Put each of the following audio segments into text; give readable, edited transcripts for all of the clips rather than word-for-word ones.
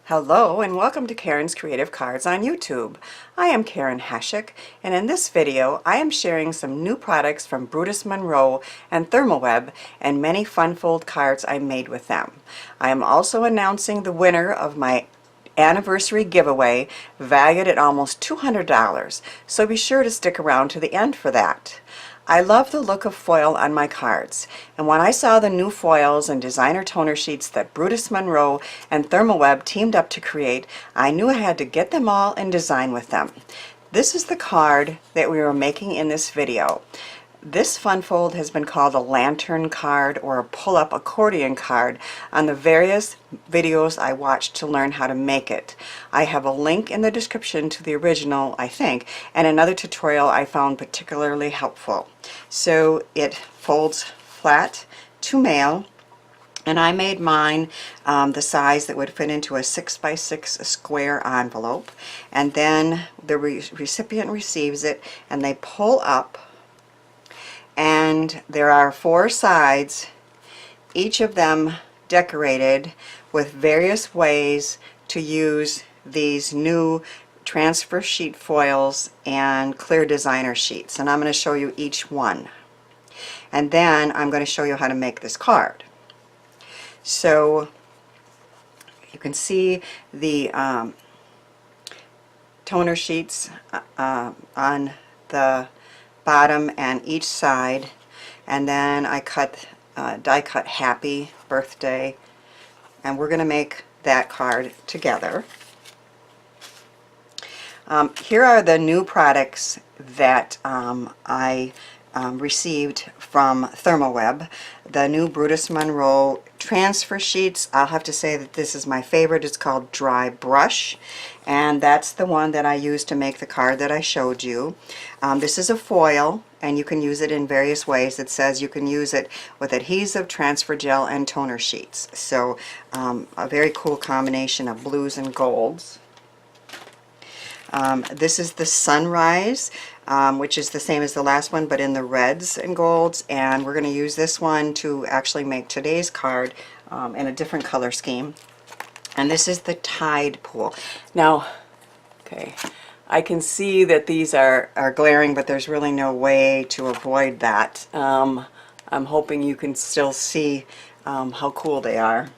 Hello and welcome to Karen's Creative Cards on YouTube. I am Karen Hashik, and in this video I am sharing some new products from Brutus Monroe and Therm O Web and many fun fold cards I made with them. I am also announcing the winner of my anniversary giveaway valued at almost $200, so be sure to stick around to the end for that. I love the look of foil on my cards, and when I saw the new foils and designer toner sheets that Brutus Monroe and Therm O Web teamed up to create, I knew I had to get them all and design with them. This is the card that we were making in this video. This fun fold has been called a lantern card or a pull-up accordion card on the various videos I watched to learn how to make it. I have a link in the description to the original, I think, and another tutorial I found particularly helpful. So it folds flat to mail, and I made mine the size that would fit into a 6x6 square envelope, and then the recipient receives it and they pull up. And there are 4 sides, each of them decorated with various ways to use these new transfer sheet foils and clear designer sheets. And I'm going to show you each one. And then I'm going to show you how to make this card. So you can see the toner sheets on the bottom and each side, and then I die cut happy birthday, and we're going to make that card together. Here are the new products that I received from Therm O Web. The new Brutus Monroe transfer sheets. I'll have to say that this is my favorite. It's called Dry Brush, and that's the one that I used to make the card that I showed you. This is a foil, and you can use it in various ways. It says you can use it with adhesive, transfer gel, and toner sheets. So a very cool combination of blues and golds. This is the Sunrise, which is the same as the last one but in the reds and golds, and we're going to use this one to actually make today's card in a different color scheme. And this is the Tide Pool. Now, okay, I can see that these are glaring, but there's really no way to avoid that. I'm hoping you can still see how cool they are.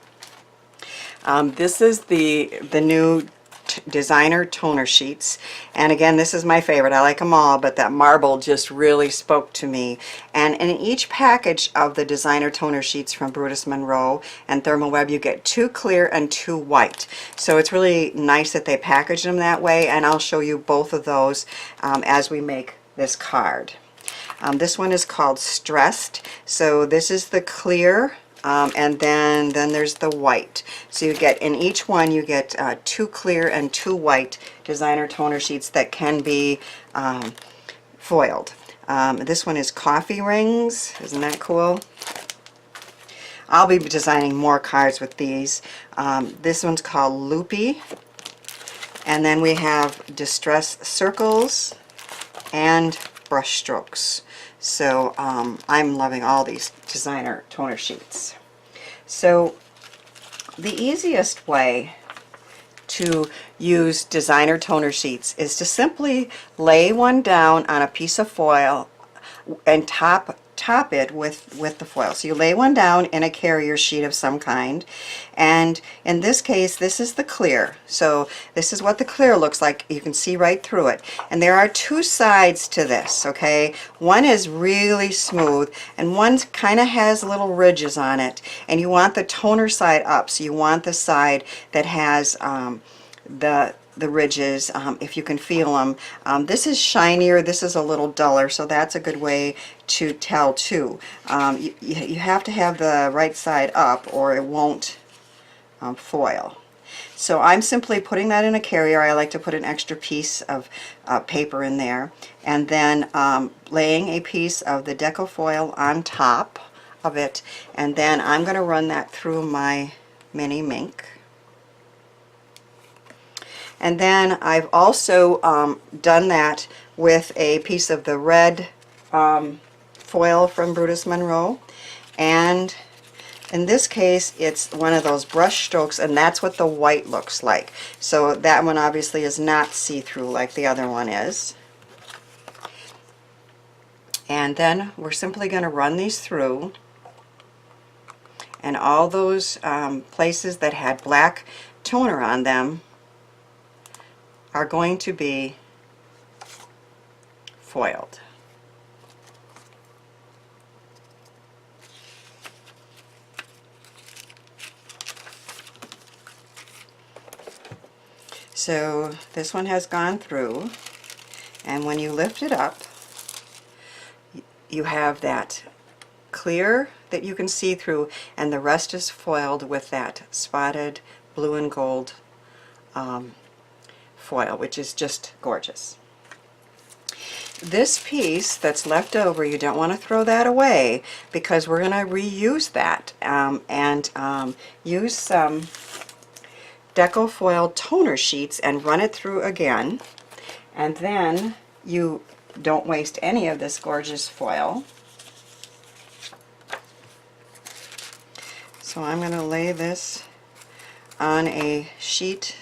This is the new designer toner sheets, and again, this is my favorite. I like them all, but that marble just really spoke to me. And in each package of the designer toner sheets from Brutus Monroe and Therm O Web, you get 2 clear and 2 white. So it's really nice that they package them that way, and I'll show you both of those as we make this card. This one is called Stressed. So this is the clear, and then there's the white. So you get, in each one you get 2 clear and 2 white designer toner sheets that can be foiled. This one is Coffee Rings. Isn't that cool? I'll be designing more cards with these. This one's called Loopy, and then we have Distress Circles and Brush Strokes. So I'm loving all these designer toner sheets. So the easiest way to use designer toner sheets is to simply lay one down on a piece of foil and top it with the foil. So you lay one down in a carrier sheet of some kind, and in this case this is the clear. So this is what the clear looks like. You can see right through it, and there are 2 sides to this. Okay, one is really smooth and one kind of has little ridges on it, and you want the toner side up. So you want the side that has the ridges, if you can feel them. This is shinier, this is a little duller, so that's a good way to tell too. You have to have the right side up or it won't foil. So I'm simply putting that in a carrier. I like to put an extra piece of paper in there, and then laying a piece of the Deco Foil on top of it, and then I'm going to run that through my mini Mink. And then I've also done that with a piece of the red foil from Brutus Monroe and In this case, it's one of those brush strokes, and that's what the white looks like. So that one obviously is not see-through like the other one is. And then we're simply going to run these through, and all those places that had black toner on them are going to be foiled. So this one has gone through, and when you lift it up, you have that clear that you can see through, and the rest is foiled with that spotted blue and gold foil, which is just gorgeous. This piece that's left over, you don't want to throw that away, because we're going to reuse that and use some Deco Foil toner sheets and run it through again. And then you don't waste any of this gorgeous foil. So I'm going to lay this on a sheet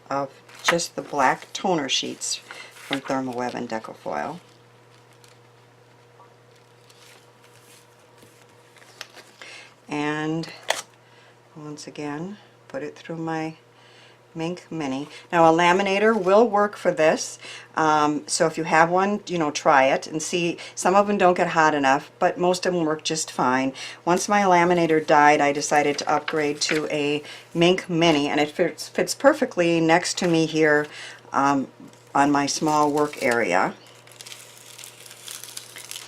of just the black toner sheets from Therm O Web and Deco Foil. And once again, put it through my Mink Mini. Now a laminator will work for this, so if you have one, you know, try it and see. Some of them don't get hot enough, but most of them work just fine. Once my laminator died, I decided to upgrade to a Mink Mini, and it fits perfectly next to me here on my small work area.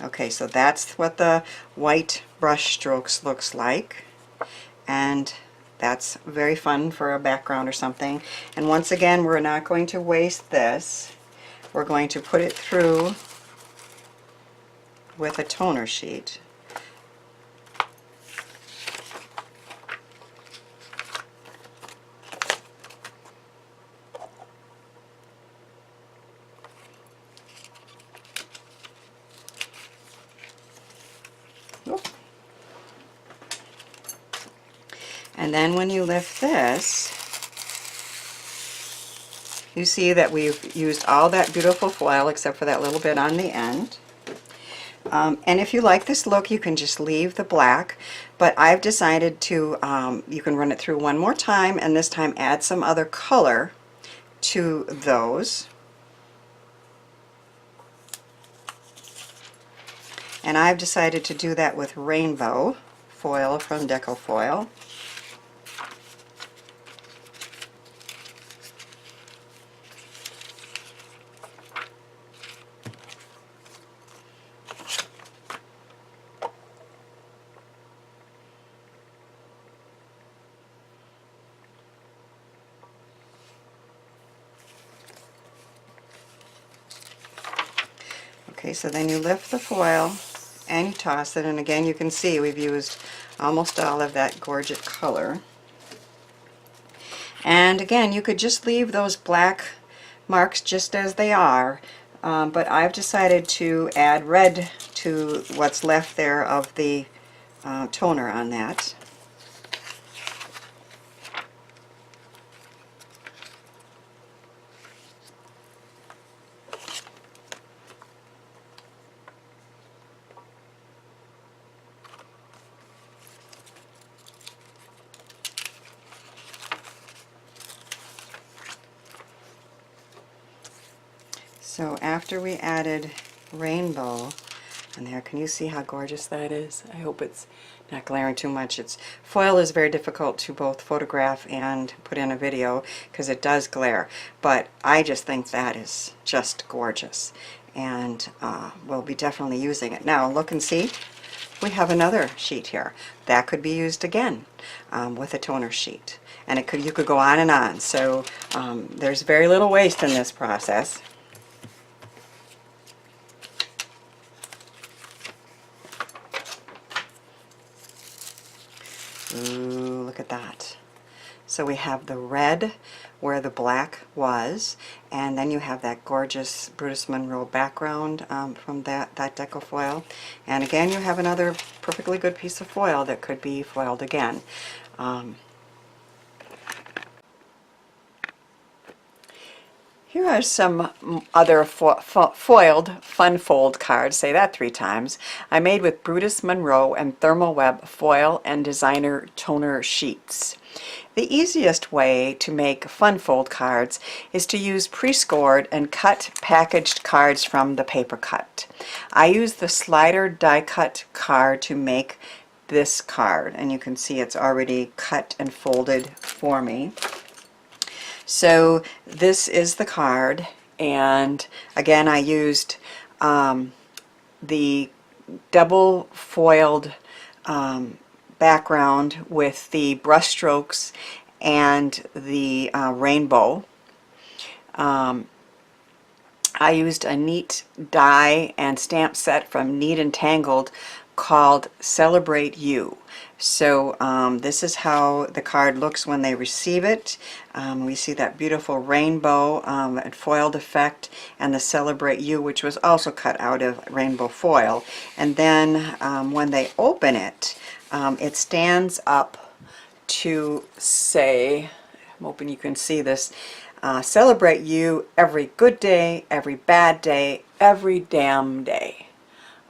Okay, so that's what the white brush strokes looks like, and that's very fun for a background or something. And once again, we're not going to waste this. We're going to put it through with a toner sheet. And then when you lift this, you see that we've used all that beautiful foil except for that little bit on the end. And if you like this look, you can just leave the black, but I've decided to, you can run it through one more time, and this time add some other color to those. And I've decided to do that with rainbow foil from Deco Foil. Okay, so then you lift the foil and you toss it, and again you can see we've used almost all of that gorgeous color. And again, you could just leave those black marks just as they are, but I've decided to add red to what's left there of the toner on that. So after we added rainbow on there, can you see how gorgeous that is? I hope it's not glaring too much. Foil is very difficult to both photograph and put in a video because it does glare, but I just think that is just gorgeous, and we'll be definitely using it. Now look and see, we have another sheet here. That could be used again with a toner sheet, and you could go on and on. So there's very little waste in this process. Ooh, look at that. So we have the red where the black was, and then you have that gorgeous Brutus Monroe background from that Deco foil. And again, you have another perfectly good piece of foil that could be foiled again. Here are some other foiled fun fold cards, say that 3 times, I made with Brutus Monroe and Therm O Web foil and designer toner sheets. The easiest way to make fun fold cards is to use pre-scored and cut packaged cards from the paper cut. I use the slider die cut card to make this card, and you can see it's already cut and folded for me. So this is the card, and again I used the double foiled background with the brush strokes and the rainbow. I used a neat die and stamp set from Neat and Tangled called Celebrate You. So this is how the card looks when they receive it. We see that beautiful rainbow and foiled effect, and the Celebrate You, which was also cut out of rainbow foil. And then when they open it, it stands up to say, I'm hoping you can see this, celebrate you every good day, every bad day, every damn day.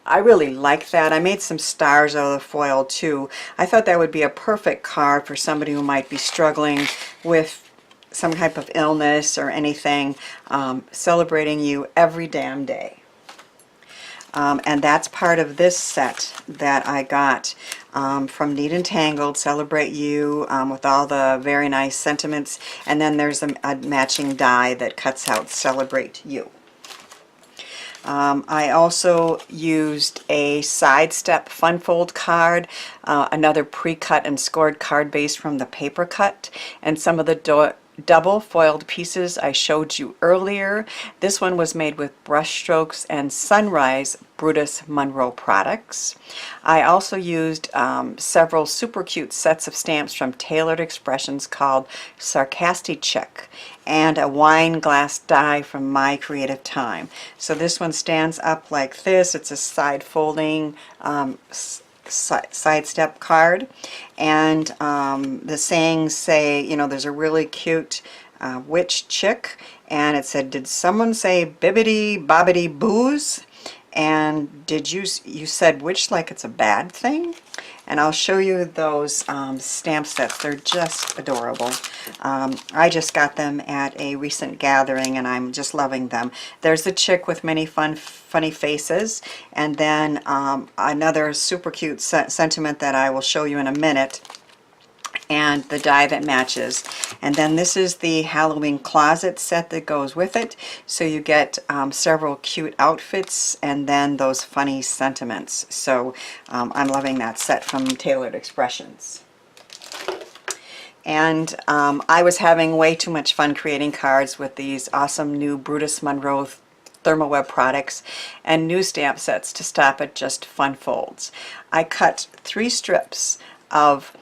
I really like that. I made some stars out of the foil too. I thought that would be a perfect card for somebody who might be struggling with some type of illness or anything, celebrating you every damn day. And that's part of this set that I got from Neat and Tangled, Celebrate You, with all the very nice sentiments. And then there's a matching die that cuts out Celebrate You. I also used a sidestep fun fold card, another pre-cut and scored card base from the paper cut, and some of the double foiled pieces I showed you earlier. This one was made with brush strokes and Sunrise Brutus Monroe products. I also used several super cute sets of stamps from Tailored Expressions called Sarcastic Check, and a wine glass die from My Creative Time. So this one stands up like this. It's a side folding side step card, and the sayings say, you know, there's a really cute witch chick, and it said, did someone say bibbity bobbity booze? And did you said witch like it's a bad thing? And I'll show you those stamp sets. They're just adorable. I just got them at a recent gathering, and I'm just loving them. There's a chick with many funny faces, and then another super cute sentiment that I will show you in a minute, and the die that matches. And then this is the Halloween closet set that goes with it. So you get several cute outfits and then those funny sentiments. So I'm loving that set from Tailored Expressions. And I was having way too much fun creating cards with these awesome new Brutus Monroe Therm O Web products and new stamp sets to stop at just fun folds. I cut 3 strips of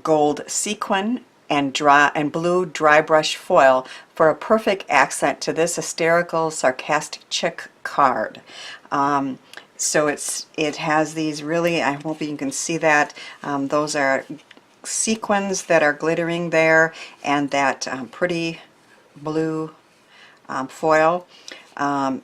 gold sequin and blue dry brush foil for a perfect accent to this hysterical sarcastic chick card. So it has these really, I hope you can see that, those are sequins that are glittering there, and that pretty blue foil.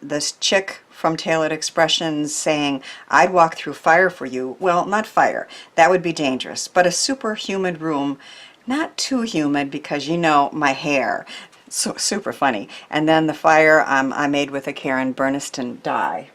This chick from Tailored Expressions saying, I'd walk through fire for you. Well, not fire. That would be dangerous. But a super humid room, not too humid because you know my hair. So super funny. And then the fire I made with a Karen Berniston die.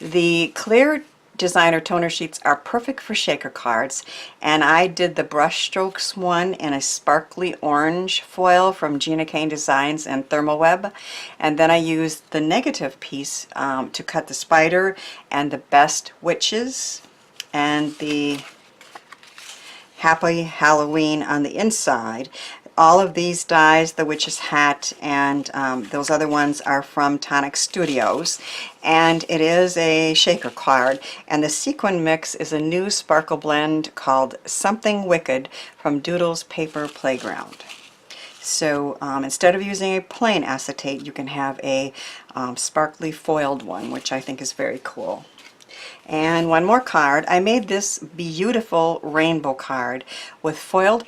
The clear designer toner sheets are perfect for shaker cards, and I did the brush strokes one in a sparkly orange foil from Gina Kane Designs and Therm O Web, and then I used the negative piece to cut the spider and the best witches and the Happy Halloween on the inside. all of these dies, the Witch's Hat and those other ones, are from Tonic Studios, and it is a shaker card, and the sequin mix is a new sparkle blend called Something Wicked from Doodle's Paper Playground. So instead of using a plain acetate, you can have a sparkly foiled one, which I think is very cool. And one more card. I made this beautiful rainbow card with foiled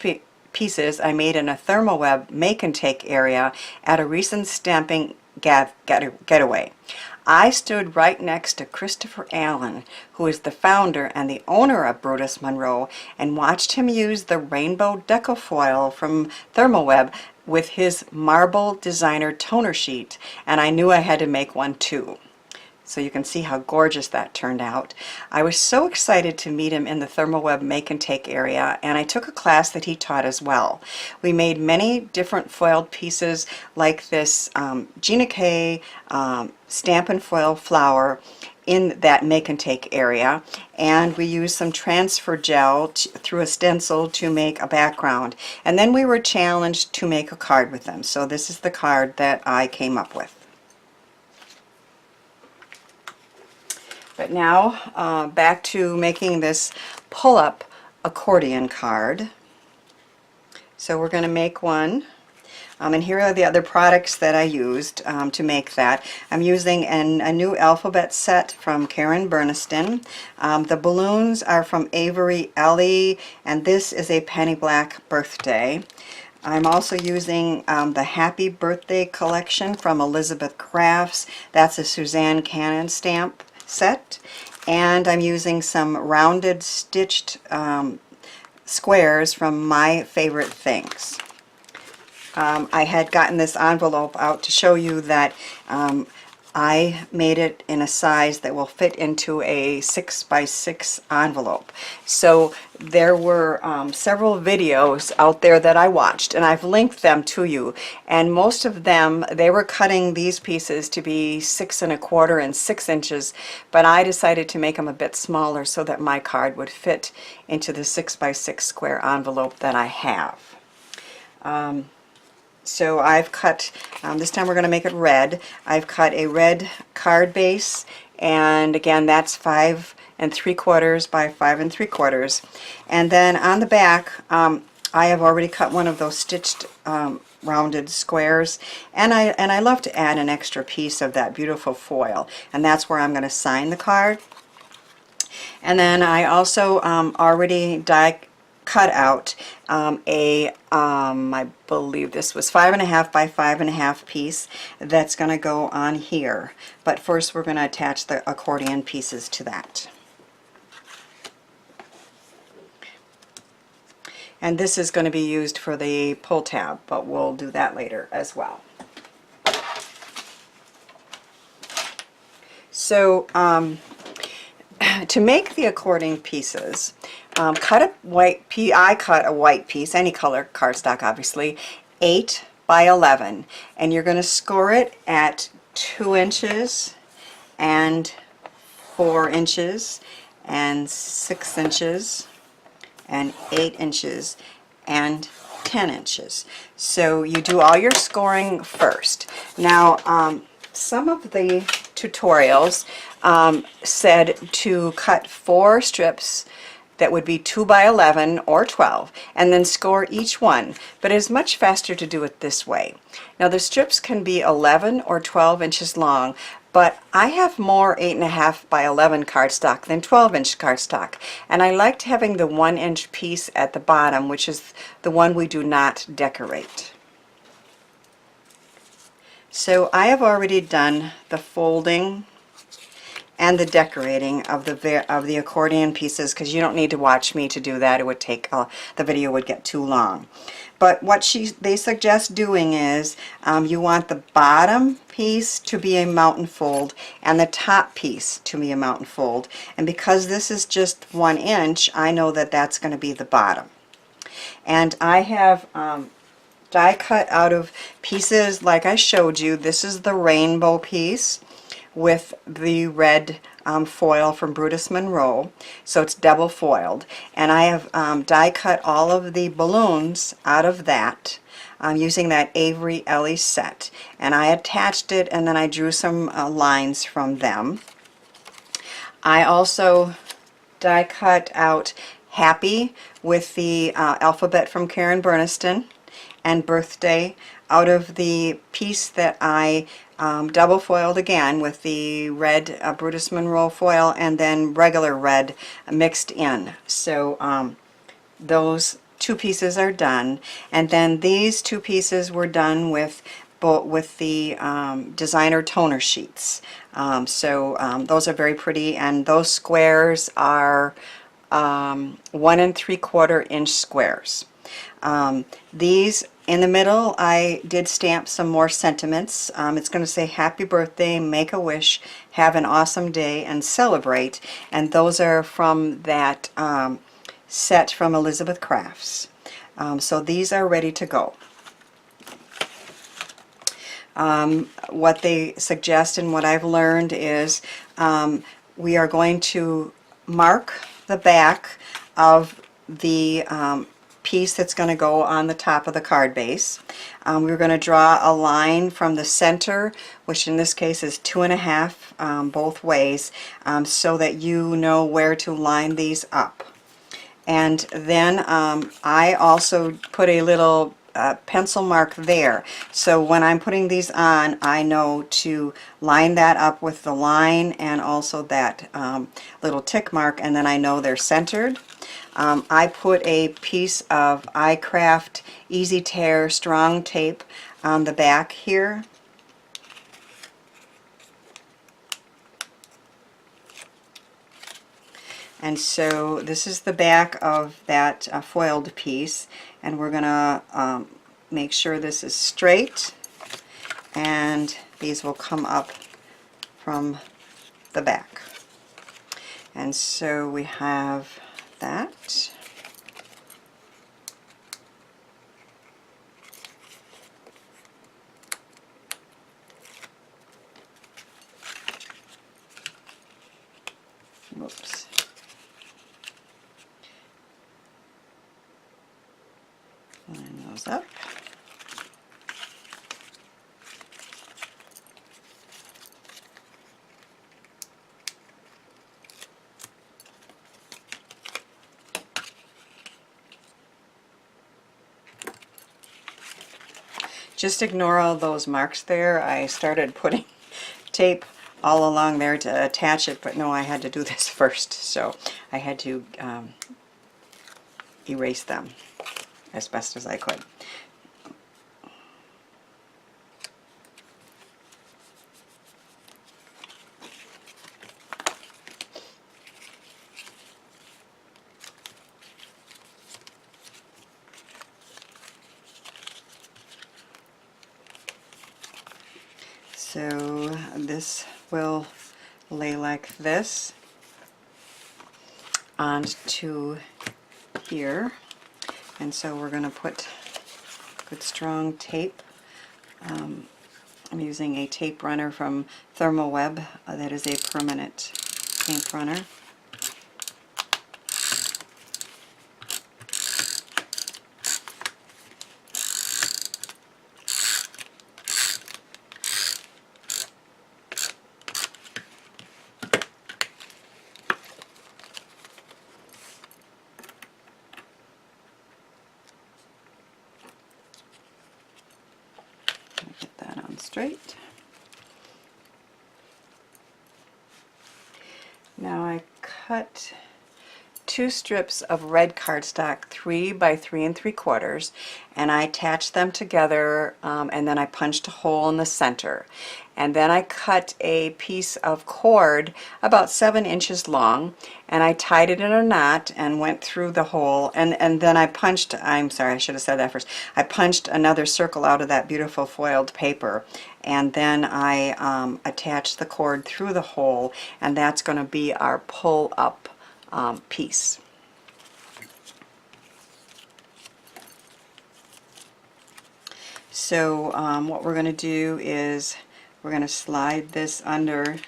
pieces I made in a Therm O Web make and take area at a recent stamping getaway. I stood right next to Christopher Allen, who is the founder and the owner of Brutus Monroe, and watched him use the rainbow Deco Foil from Therm O Web with his marble designer toner sheet, and I knew I had to make one too. So you can see how gorgeous that turned out. I was so excited to meet him in the Therm O Web make and take area, and I took a class that he taught as well. We made many different foiled pieces like this Gina K stamp and foil flower in that make and take area, and we used some transfer gel through a stencil to make a background, and then we were challenged to make a card with them. So this is the card that I came up with. But now back to making this pull-up accordion card. So we're going to make one. And here are the other products that I used to make that. I'm using a new alphabet set from Karen Berniston. The balloons are from Avery Ellie, and this is a penny black birthday. I'm also using the Happy Birthday collection from Elizabeth Crafts. That's a Suzanne Cannon stamp set, and I'm using some rounded stitched squares from My Favorite Things. I had gotten this envelope out to show you that I made it in a size that will fit into a 6x6 envelope. So there were several videos out there that I watched, and I've linked them to you, and most of them, they were cutting these pieces to be 6 1/4 and 6 inches, but I decided to make them a bit smaller so that my card would fit into the 6x6 square envelope that I have. So I've cut, this time we're going to make it red. I've cut a red card base, and again that's 5 3/4 by 5 3/4. And then on the back, I have already cut one of those stitched rounded squares, and I love to add an extra piece of that beautiful foil, and that's where I'm going to sign the card. And then I also already cut out I believe this was 5 1/2 by 5 1/2 piece that's going to go on here. But first we're going to attach the accordion pieces to that. And this is going to be used for the pull tab, but we'll do that later as well. So to make the accordion pieces, cut a white piece. I cut a white piece, any color cardstock obviously, 8 by 11, and you're going to score it at 2 inches and 4 inches and 6 inches and 8 inches and 10 inches. So you do all your scoring first. Now some of the tutorials said to cut 4 strips that would be 2 by 11 or 12, and then score each one, but it's much faster to do it this way. Now the strips can be 11 or 12 inches long, but I have more 8 1/2 by 11 cardstock than 12-inch cardstock, and I liked having the 1-inch piece at the bottom, which is the one we do not decorate. So I have already done the folding and the decorating of the accordion pieces, because you don't need to watch me to do that. It would take the video would get too long. But what they suggest doing is you want the bottom piece to be a mountain fold and the top piece to be a mountain fold. And because this is just 1 inch, I know that that's going to be the bottom. And I have die cut out of pieces like I showed you. This is the rainbow piece with the red foil from Brutus Monroe, so it's double foiled, and I have die cut all of the balloons out of that. using that Avery Ellie set. And I attached it and then I drew some lines from them. I also die cut out Happy with the alphabet from Karen Burniston and Birthday out of the piece that I double foiled again with the red Brutus Monroe foil and then regular red mixed in. So those two pieces are done, and then these two pieces were done with the designer toner sheets. Those are very pretty, and those squares are 1 3/4 inch squares. These in the middle, I did stamp some more sentiments. It's going to say happy birthday, make a wish, have an awesome day, and celebrate. And those are from that set from Elizabeth Crafts. So these are ready to go. What they suggest and what I've learned is we are going to mark the back of the piece that's going to go on the top of the card base. We're going to draw a line from the center, which in this case is 2.5 both ways, so that you know where to line these up. And then I also put a little pencil mark there, so when I'm putting these on, I know to line that up with the line and also that little tick mark, and then I know they're centered. I put a piece of iCraft Easy Tear strong tape on the back here. And so this is the back of that foiled piece, and we're going to make sure this is straight, and these will come up from the back. And so we have that. Whoops. Line those up. Just ignore all those marks there. I started putting tape all along there to attach it, but no, I had to do this first, so I had to erase them as best as I could. So this will lay like this onto here, and so we're going to put good strong tape. I'm using a tape runner from Therm O Web. That is a permanent tape runner. Get that on straight. Now I cut 2 strips of red cardstock 3 by 3 3/4, and I attached them together, and then I punched a hole in the center. And then I cut a piece of cord about 7 inches long, and I tied it in a knot and went through the hole, and then I punched, I'm sorry, I should have said that first, I punched another circle out of that beautiful foiled paper, and then I attached the cord through the hole, and that's going to be our pull-up piece. So what we're going to do is we're going to slide this under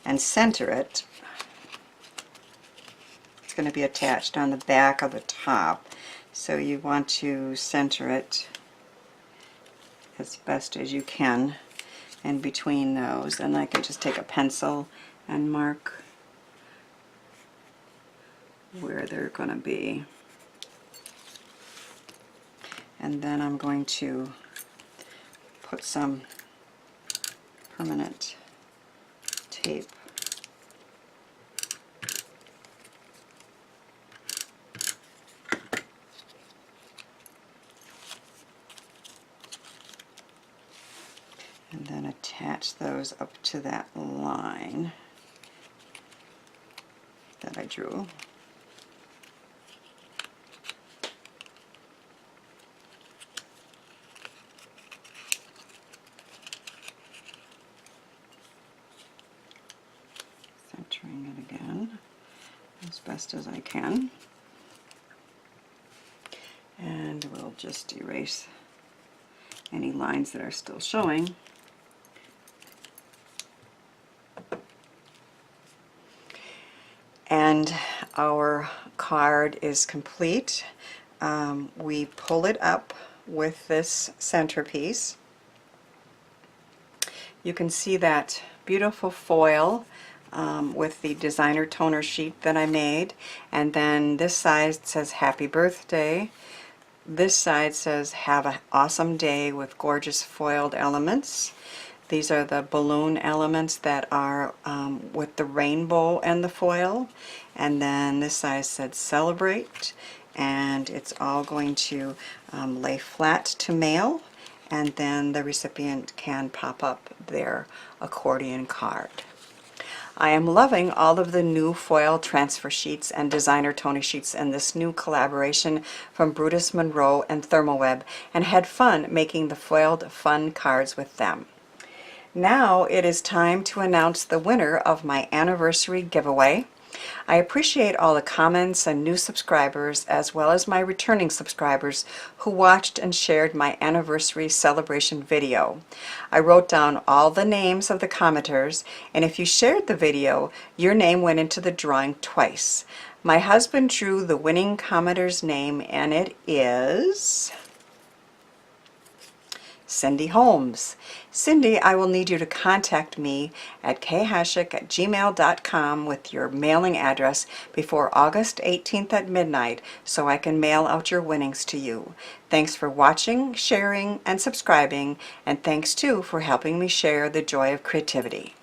and center it. It's going to be attached on the back of the top, so you want to center it as best as you can in between those. And I can just take a pencil and mark where they're going to be. And then I'm going to put some permanent tape and then attach those up to that line that I drew. Centering it again as best as I can. And we'll just erase any lines that are still showing. And our card is complete. We pull it up with this centerpiece. You can see that beautiful foil with the designer toner sheet that I made, and then this side says happy birthday. This side says have an awesome day with gorgeous foiled elements. These are the balloon elements that are with the rainbow and the foil. And then this side said celebrate, and it's all going to lay flat to mail, and then the recipient can pop up their accordion card. I am loving all of the new foil transfer sheets and designer toner sheets in this new collaboration from Brutus Monroe and Therm O Web, and had fun making the foiled fun cards with them. Now it is time to announce the winner of my anniversary giveaway. I appreciate all the comments and new subscribers, as well as my returning subscribers who watched and shared my anniversary celebration video. I wrote down all the names of the commenters, and if you shared the video, your name went into the drawing twice. My husband drew the winning commenter's name, and it is Cindy Holmes. Cindy, I will need you to contact me at khashik@gmail.com with your mailing address before August 18th at midnight so I can mail out your winnings to you. Thanks for watching, sharing, and subscribing, and thanks too for helping me share the joy of creativity.